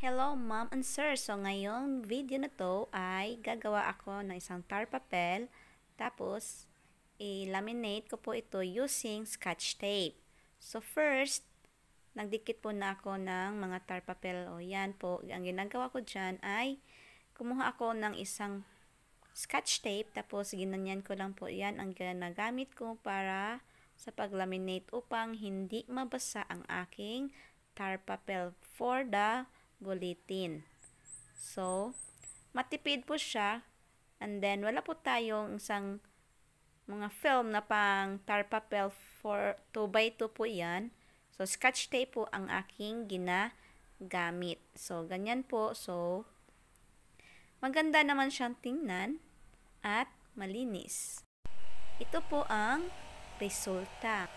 Hello ma'am and sir, so ngayong video na to ay gagawa ako ng isang tar papel, tapos i-laminate ko po ito using scotch tape. So first, nagdikit po na ako ng mga tar papel. O yan po, ang ginagawa ko dyan ay kumuha ako ng isang scotch tape, tapos ginanyan ko lang po yan ang ginagamit ko para sa pag-laminate upang hindi mabasa ang aking tar papel for the bulletin. So, matipid po siya, and then wala po tayong isang mga film na pang tar papel for 2x2 po yan. So, scotch tape po ang aking ginagamit. So, ganyan po. So, maganda naman siyang tingnan at malinis. Ito po ang resulta.